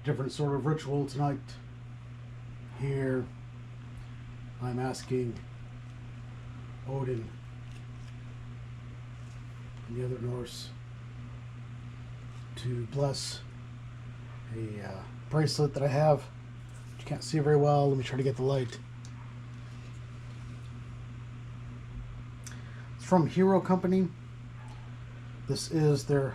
different sort of ritual tonight. Here, I'm asking Odin and the other Norse to bless a bracelet that I have. You can't see very well. Let me try to get the light. It's from Hero Company. This is their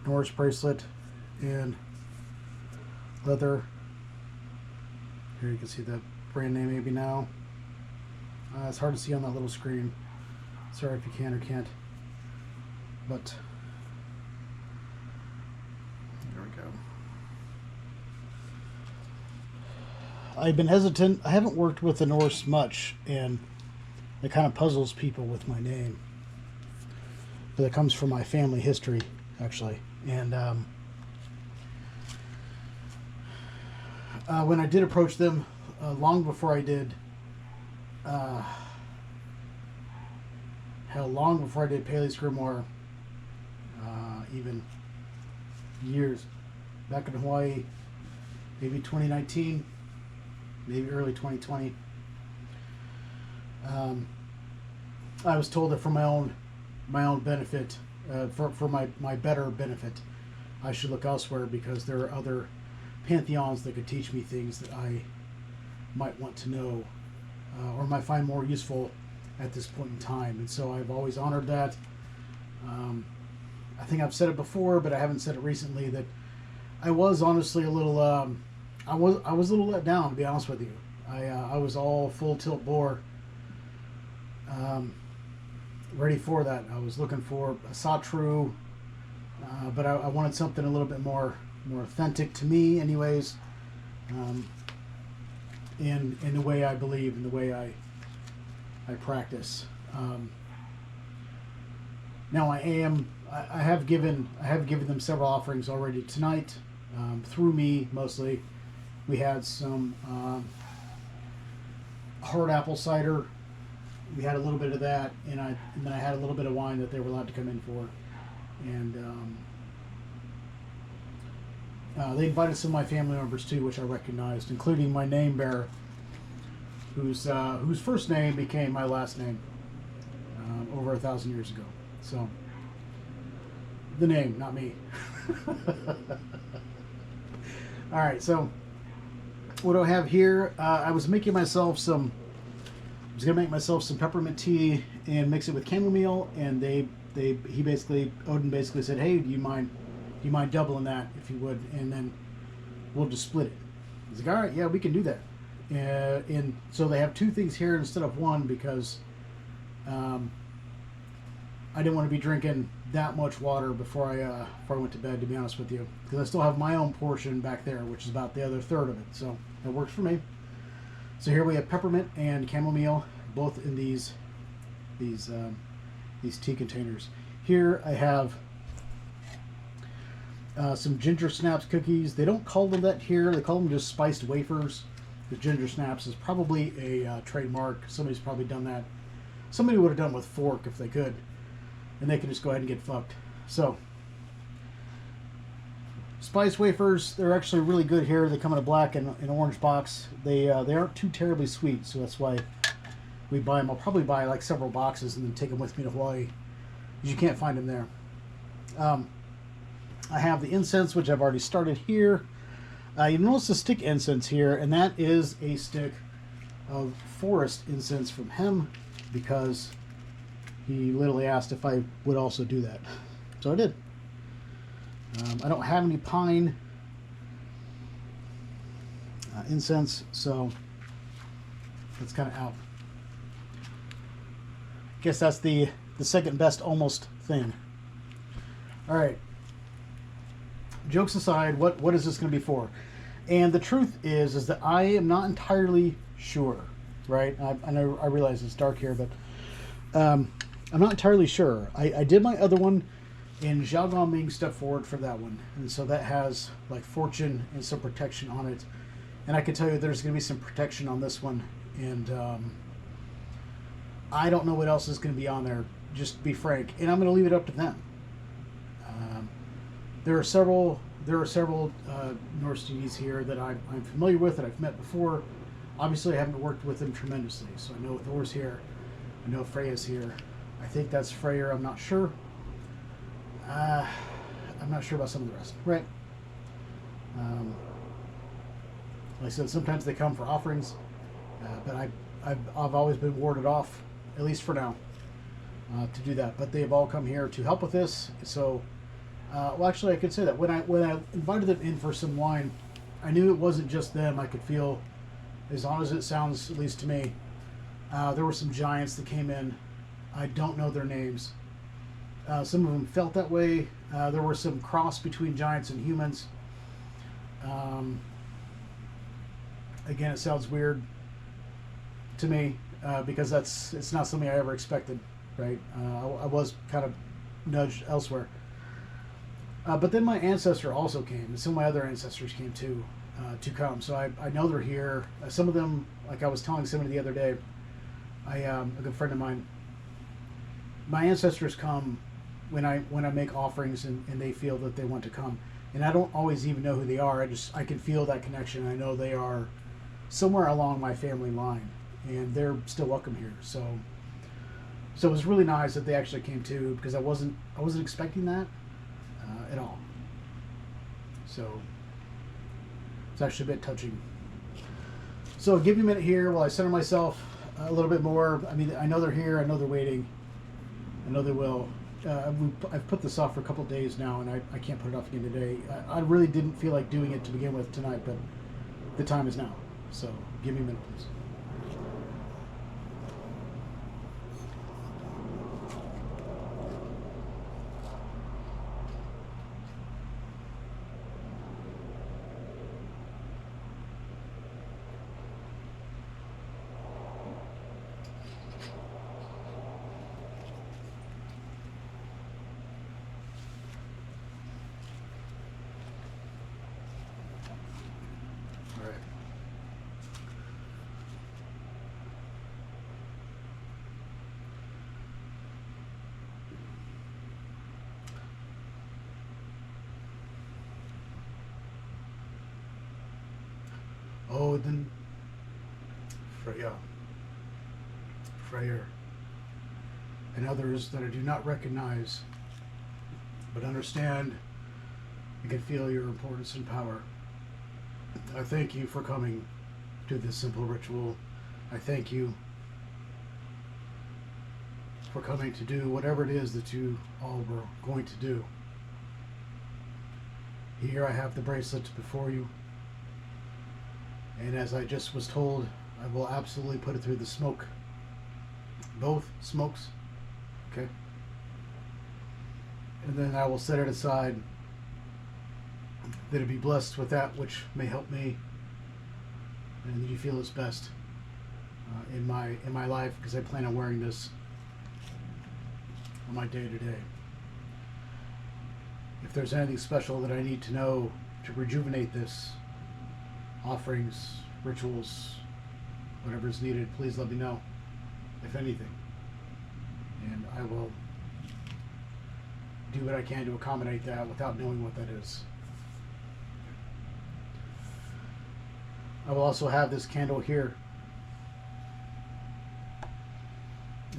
Norse bracelet in leather. Here you can see the brand name maybe now. It's hard to see on that little screen. Sorry if you can or can't. But there we go. I've been hesitant. I haven't worked with the Norse much, and it kind of puzzles people with my name. But it comes from my family history, actually. And when I did approach them, long before I did, long before I did Paley's Grimoire, even years back in Hawaii, maybe 2019, maybe early 2020, I was told that for my own benefit, for my better benefit, I should look elsewhere because there are other pantheons that could teach me things that I might want to know or might find more useful at this point in time. And so I've always honored that. I think I've said it before, but I haven't said it recently, that I was honestly a little I was a little let down, to be honest with you. I was all full tilt bore, ready for that. I was looking for a Satru, but I wanted something a little bit more authentic to me, anyways. In the way I believe, in the way I practice. Now I have given them several offerings already tonight, through me mostly. We had some hard apple cider. We had a little bit of that, and then I had a little bit of wine that they were allowed to come in for, and they invited some of my family members too, which I recognized, including my name bearer, whose first name became my last name over 1,000 years ago. So the name, not me. All right, so what do I have here? I was making myself some. I was gonna make myself some peppermint tea and mix it with chamomile, and Odin basically said, "Hey, do you mind doubling that if you would, and then we'll just split it." He's like, "All right, yeah, we can do that." And so they have two things here instead of one because I didn't want to be drinking that much water before I went to bed, to be honest with you, because I still have my own portion back there, which is about the other third of it. So that works for me. So here we have peppermint and chamomile, both in these tea containers. Here I have some ginger snaps cookies. They don't call them that here. They call them just spiced wafers. The ginger snaps is probably a trademark. Somebody's probably done that. Somebody would have done it with fork if they could, and they can just go ahead and get fucked. So spice wafers, they're actually really good here. They come in a black and an orange box. They aren't too terribly sweet, so that's why we buy them. I'll probably buy like several boxes and then take them with me to Hawaii, because you can't find them there. I have the incense, which I've already started here. You notice the stick incense here, and that is a stick of forest incense from him, because he literally asked if I would also do that. So I did. I don't have any pine incense, so that's kind of out. Guess that's the second best almost thing. All right. Jokes aside, what is this going to be for? And the truth is that I am not entirely sure, right? I know I realize it's dark here, but I'm not entirely sure. I did my other one, and Zhao Gongming stepped forward for that one, and so that has like fortune and some protection on it. And I can tell you there's going to be some protection on this one, and I don't know what else is going to be on there, just to be frank, and I'm going to leave it up to them. There are several there are several Norse deities here that I'm familiar with, that I've met before. Obviously, I haven't worked with them tremendously, so I know Thor's here. I know Freya's here. I think that's Freyr. I'm not sure. I'm not sure about some of the rest. Right. Like I said, sometimes they come for offerings, but I've always been warded off, at least for now, to do that. But they've all come here to help with this. So, well, actually, I could say that when I invited them in for some wine, I knew it wasn't just them. I could feel, as odd as it sounds, at least to me, there were some giants that came in. I don't know their names. Some of them felt that way. There were some cross between giants and humans. Again, it sounds weird to me because it's not something I ever expected, right? I was kind of nudged elsewhere. But then my ancestor also came, and some of my other ancestors came too, to come. So I know they're here. Some of them, like I was telling somebody the other day, a good friend of mine, my ancestors come when I make offerings and they feel that they want to come. And I don't always even know who they are. I can feel that connection. I know they are somewhere along my family line, and they're still welcome here. So it was really nice that they actually came too, because I wasn't expecting that at all. So it's actually a bit touching. So give me a minute here while I center myself a little bit more. I mean, I know they're here. I know they're waiting. I know they will. I've put this off for a couple of days now, and I can't put it off again today. I really didn't feel like doing it to begin with tonight, but the time is now. So give me a minute, please. All right. Odin, Freyr, and others that I do not recognize, but understand and can feel your importance and power. I thank you for coming to this simple ritual. I thank you for coming to do whatever it is that you all were going to do. Here I have the bracelet before you. And as I just was told, I will absolutely put it through the smoke. Both smokes. Okay? And then I will set it aside, that it be blessed with that which may help me, and that you feel is best in my life, because I plan on wearing this on my day to day. If there's anything special that I need to know to rejuvenate this, offerings, rituals, whatever is needed, please let me know, if anything. And I will do what I can to accommodate that without knowing what that is. I will also have this candle here.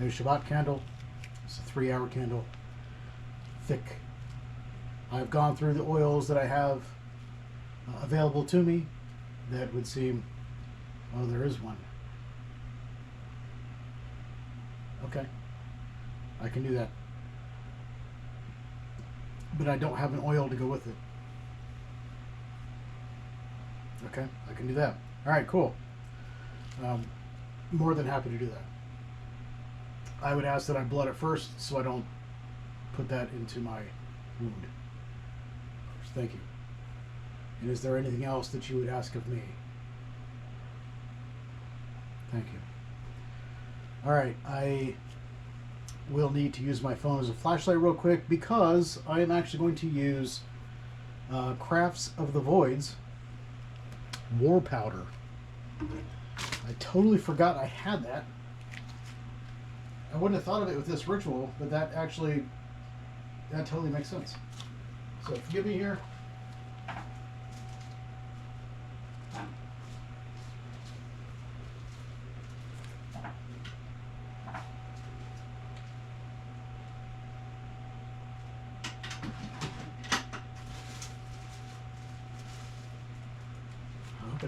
A Shabbat candle. It's a 3-hour candle. Thick. I've gone through the oils that I have available to me that would seem, oh, there is one. Okay. I can do that. But I don't have an oil to go with it. Okay, I can do that. All right, cool. More than happy to do that. I would ask that I blood it first, so I don't put that into my wound. Thank you. And is there anything else that you would ask of me? Thank you. All right, I will need to use my phone as a flashlight real quick, because I am actually going to use Crafts of the Void's War Powder. I totally forgot I had that. I wouldn't have thought of it with this ritual, but that totally makes sense. So forgive me here.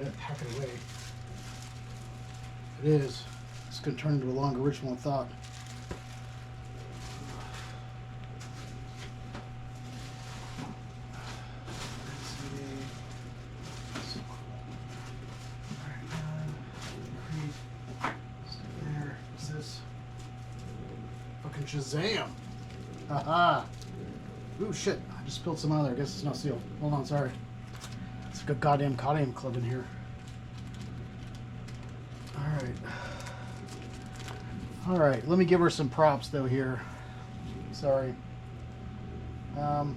it, pack it away. It is. It's going to turn into a longer ritual than I thought. Shazam! Haha! Ooh, shit. I just spilled some out there. I guess it's not sealed. Hold on, sorry. It's like a goddamn club in here. Alright. Alright, let me give her some props, though, here. Sorry. Okay.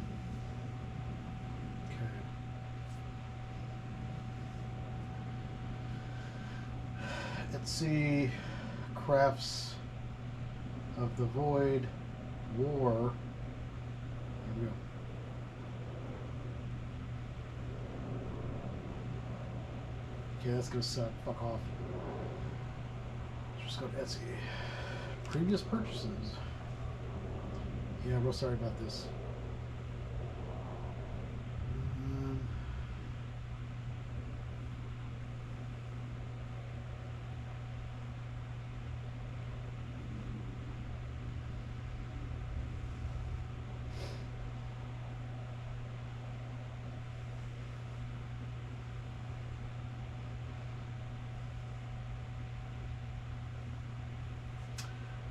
Let's see. Crafts of the Void, War. There we go. Okay, that's gonna suck. Fuck off. Let's just go to Etsy. Previous purchases. Yeah, real sorry about this.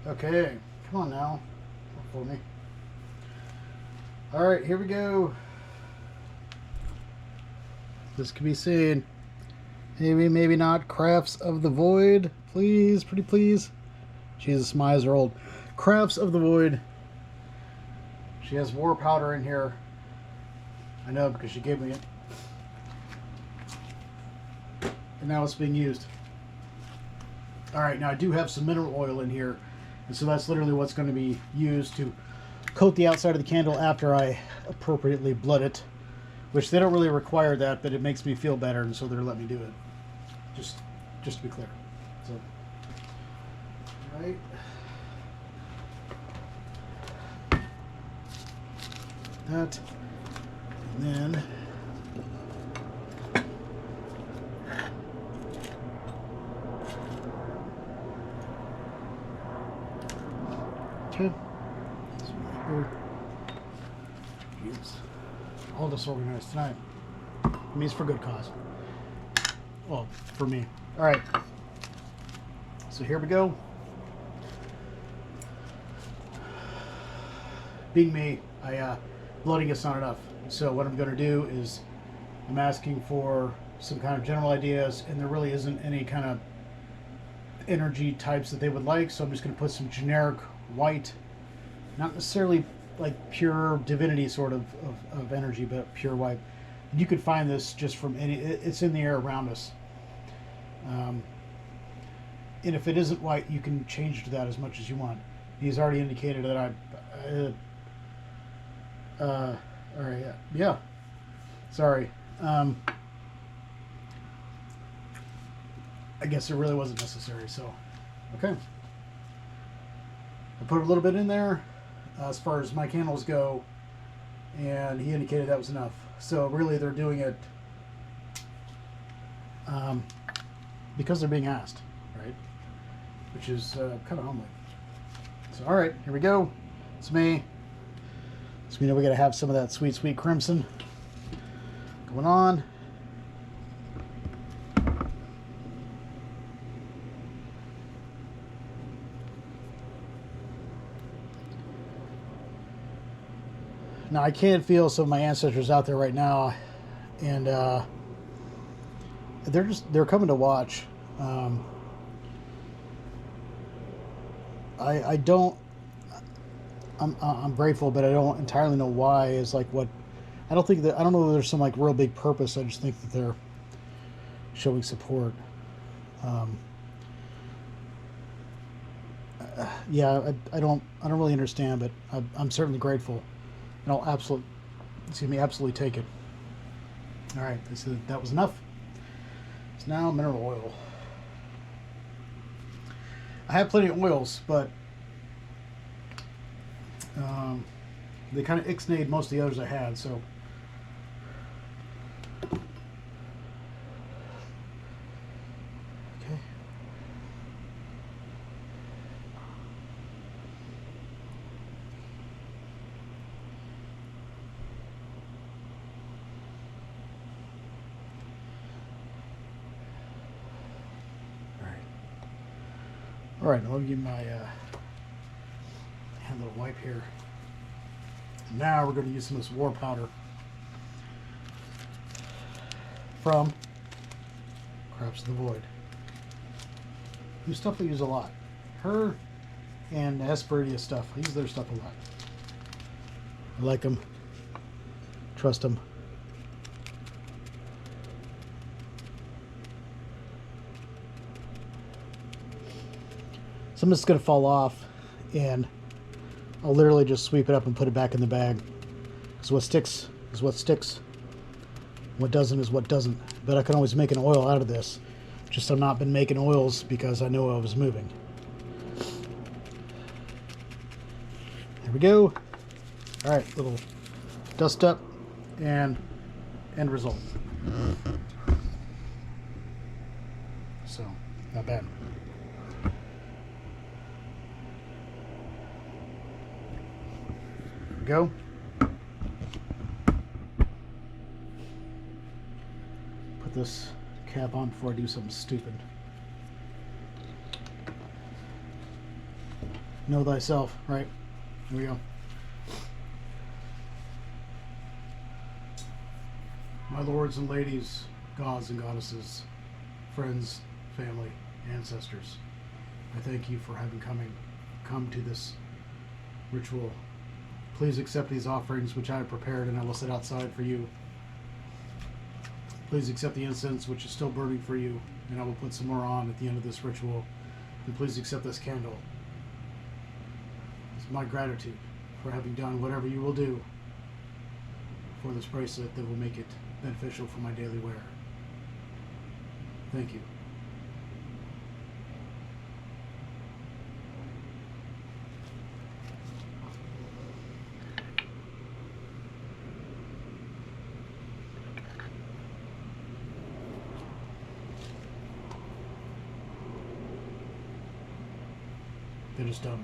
Okay, come on now. Work for me. Alright, here we go. This can be seen. Maybe, maybe not. Crafts of the Void. Please, pretty please. Jesus, my eyes are old. Crafts of the Void. She has war powder in here. I know because she gave me it. And now it's being used. Alright, now I do have some mineral oil in here. And so that's literally what's going to be used to coat the outside of the candle after I appropriately blood it. Which they don't really require that, but it makes me feel better, and so they're letting me do it. Just to be clear. So, right. That. And then okay. Jeez. All disorganized tonight. It means for good cause. Well, for me. Alright. So here we go. Being me, blooding is not enough. So what I'm going to do is I'm asking for some kind of general ideas, and there really isn't any kind of energy types that they would like, so I'm just going to put some generic white, not necessarily like pure divinity sort of energy, but pure white. And you could find this just from any, it's in the air around us. And if it isn't white, you can change it to that as much as you want. He's already indicated that all right, yeah. Sorry. I guess it really wasn't necessary, so, okay. I put a little bit in there as far as my candles go, and he indicated that was enough. So really they're doing it because they're being asked, right? Which is kind of humbling. So, all right, here we go. It's me. So we know we got to have some of that sweet, sweet crimson going on. Now I can feel some of my ancestors out there right now, and they're coming to watch. I'm grateful, but I don't entirely know why. Is like what I don't know that there's some like real big purpose. I just think that they're showing support. Yeah, I don't really understand, but I'm certainly grateful, and I'll absolutely take it. All right, that was enough. It's now mineral oil. I have plenty of oils, but they kind of ixnayed most of the others I had, so Alright, now let me give my hand little wipe here. And now we're going to use some of this war powder from Craps of the Void. New stuff I use a lot. Her and Hesperia stuff. I use their stuff a lot. I like them. Trust them. Some of it's going to fall off, and I'll literally just sweep it up and put it back in the bag. Because what sticks is what sticks. What doesn't is what doesn't. But I can always make an oil out of this. Just I've not been making oils because I know I was moving. There we go. Alright, little dust up and end result. So, not bad. There we go. Put this cap on before I do something stupid. Know thyself, right? Here we go. My lords and ladies, gods and goddesses, friends, family, ancestors, I thank you for having come to this ritual. Please accept these offerings which I have prepared, and I will set outside for you. Please accept the incense which is still burning for you, and I will put some more on at the end of this ritual. And please accept this candle. It's my gratitude for having done whatever you will do for this bracelet that will make it beneficial for my daily wear. Thank you. It is done.